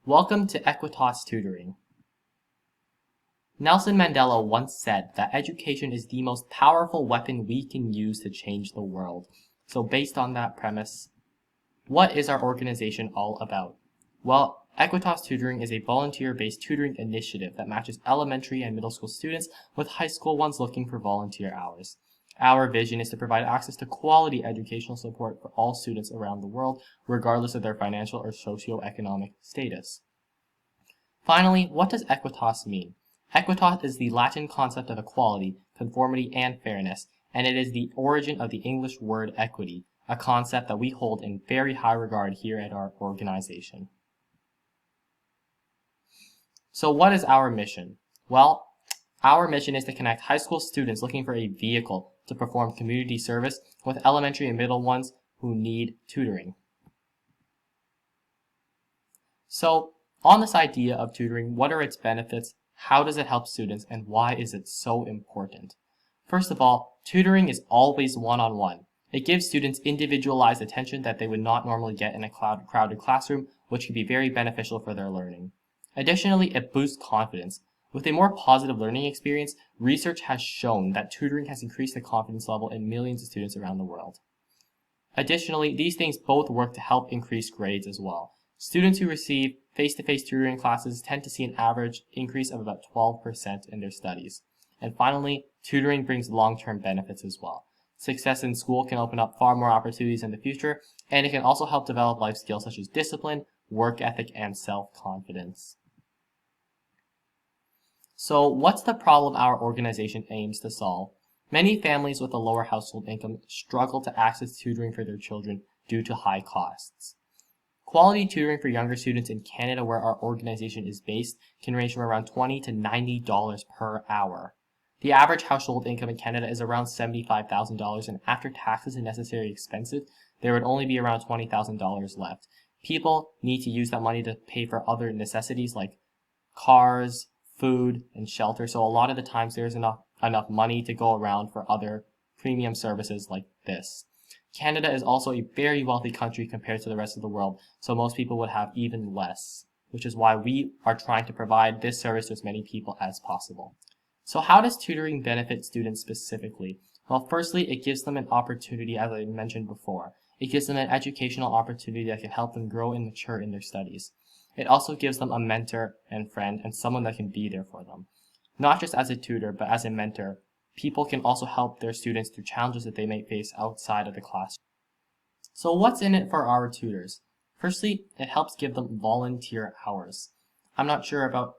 Welcome to Aequitas Tutoring. Nelson Mandela once said that education is the most powerful weapon we can use to change the world. So based on that premise, what is our organization all about? Well, Aequitas Tutoring is a volunteer-based tutoring initiative that matches elementary and middle school students with high school ones looking for volunteer hours. Our vision is to provide access to quality educational support for all students around the world, regardless of their financial or socioeconomic status. Finally, what does Aequitas mean? Aequitas is the Latin concept of equality, conformity, and fairness, and it is the origin of the English word equity, a concept that we hold in very high regard here at our organization. So what is our mission? Well, our mission is to connect high school students looking for a vehicle to perform community service with elementary and middle ones who need tutoring. So, on this idea of tutoring, what are its benefits, how does it help students, and why is it so important? First of all, tutoring is always one-on-one. It gives students individualized attention that they would not normally get in a crowded classroom, which can be very beneficial for their learning. Additionally, it boosts confidence. With a more positive learning experience, research has shown that tutoring has increased the confidence level in millions of students around the world. Additionally, these things both work to help increase grades as well. Students who receive face-to-face tutoring classes tend to see an average increase of about 12% in their studies. And finally, tutoring brings long-term benefits as well. Success in school can open up far more opportunities in the future, and it can also help develop life skills such as discipline, work ethic, and self-confidence. So what's the problem our organization aims to solve? Many families with a lower household income struggle to access tutoring for their children due to high costs. Quality tutoring for younger students in Canada, where our organization is based, can range from around $20 to $90 per hour. The average household income in Canada is around $75,000, and after taxes and necessary expenses, there would only be around $20,000 left. People need to use that money to pay for other necessities like cars, food, and shelter, so a lot of the times there's enough money to go around for other premium services like this. Canada is also a very wealthy country compared to the rest of the world, so most people would have even less, which is why we are trying to provide this service to as many people as possible. So how does tutoring benefit students specifically? Well, firstly, it gives them an opportunity, as I mentioned before. It gives them an educational opportunity that can help them grow and mature in their studies. It also gives them a mentor and friend and someone that can be there for them. Not just as a tutor, but as a mentor. People can also help their students through challenges that they may face outside of the classroom. So what's in it for our tutors? Firstly, it helps give them volunteer hours. I'm not sure about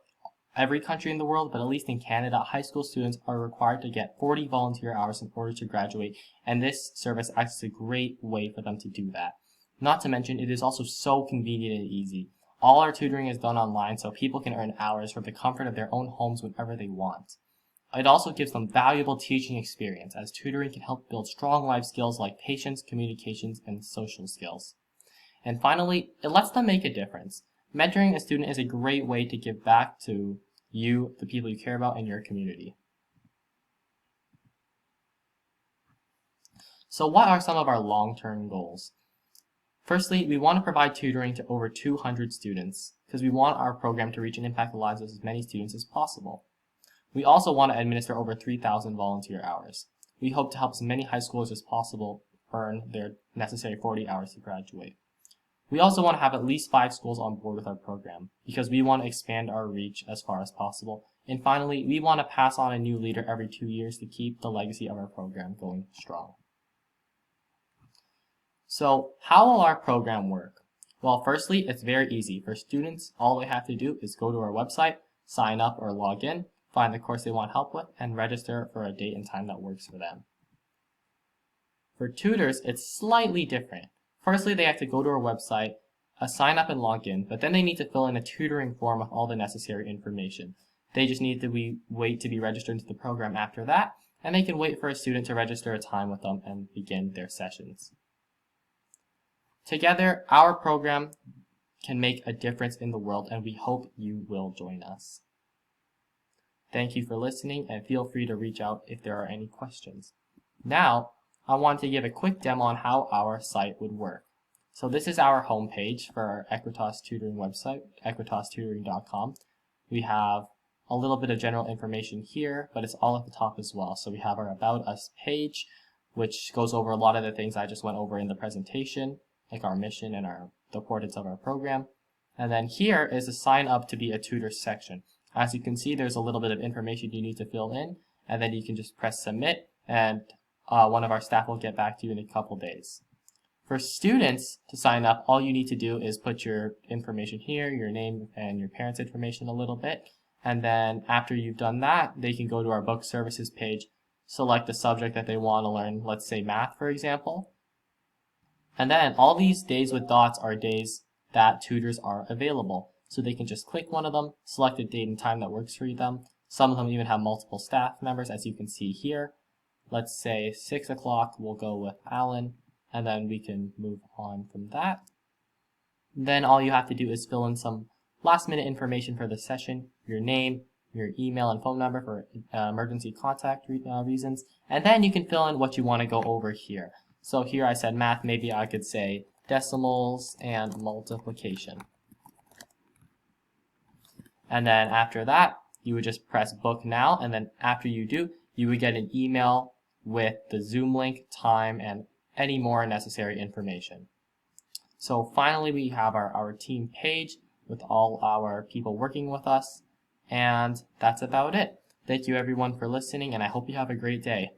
every country in the world, but at least in Canada, high school students are required to get 40 volunteer hours in order to graduate, and this service acts as a great way for them to do that. Not to mention, it is also so convenient and easy. All our tutoring is done online, so people can earn hours from the comfort of their own homes whenever they want. It also gives them valuable teaching experience, as tutoring can help build strong life skills like patience, communications, and social skills. And finally, it lets them make a difference. Mentoring a student is a great way to give back to you, the people you care about, and your community. So what are some of our long-term goals? Firstly, we want to provide tutoring to over 200 students, because we want our program to reach and impact the lives of as many students as possible. We also want to administer over 3,000 volunteer hours. We hope to help as many high schoolers as possible earn their necessary 40 hours to graduate. We also want to have at least 5 schools on board with our program, because we want to expand our reach as far as possible. And finally, we want to pass on a new leader every 2 years to keep the legacy of our program going strong. So, how will our program work? Well, firstly, it's very easy. For students, all they have to do is go to our website, sign up or log in, find the course they want help with, and register for a date and time that works for them. For tutors, it's slightly different. Firstly, they have to go to our website, sign up and log in, but then they need to fill in a tutoring form with all the necessary information. They just need to wait to be registered into the program after that, and they can wait for a student to register a time with them and begin their sessions. Together, our program can make a difference in the world, and we hope you will join us. Thank you for listening, and feel free to reach out if there are any questions. Now, I want to give a quick demo on how our site would work. So this is our homepage for our Aequitas tutoring website, aequitastutoring.com. We have a little bit of general information here, but it's all at the top as well. So we have our About Us page, which goes over a lot of the things I just went over in the presentation, like our mission and the importance of our program. And then here is the sign up to be a tutor section. As you can see, there's a little bit of information you need to fill in, and then you can just press submit, and one of our staff will get back to you in a couple days. For students to sign up, all you need to do is put your information here, your name and your parents' information a little bit, and then after you've done that, they can go to our book services page, select the subject that they want to learn, let's say math for example, and then all these days with dots are days that tutors are available. So they can just click one of them, select a date and time that works for them. Some of them even have multiple staff members, as you can see here. Let's say 6 o'clock, we'll go with Alan, and then we can move on from that. Then all you have to do is fill in some last minute information for the session, your name, your email and phone number for emergency contact reasons, and then you can fill in what you want to go over here. So here I said math, maybe I could say decimals and multiplication. And then after that, you would just press book now, and then after you do, you would get an email with the Zoom link, time, and any more necessary information. So finally, we have our team page with all our people working with us, and that's about it. Thank you everyone for listening, and I hope you have a great day.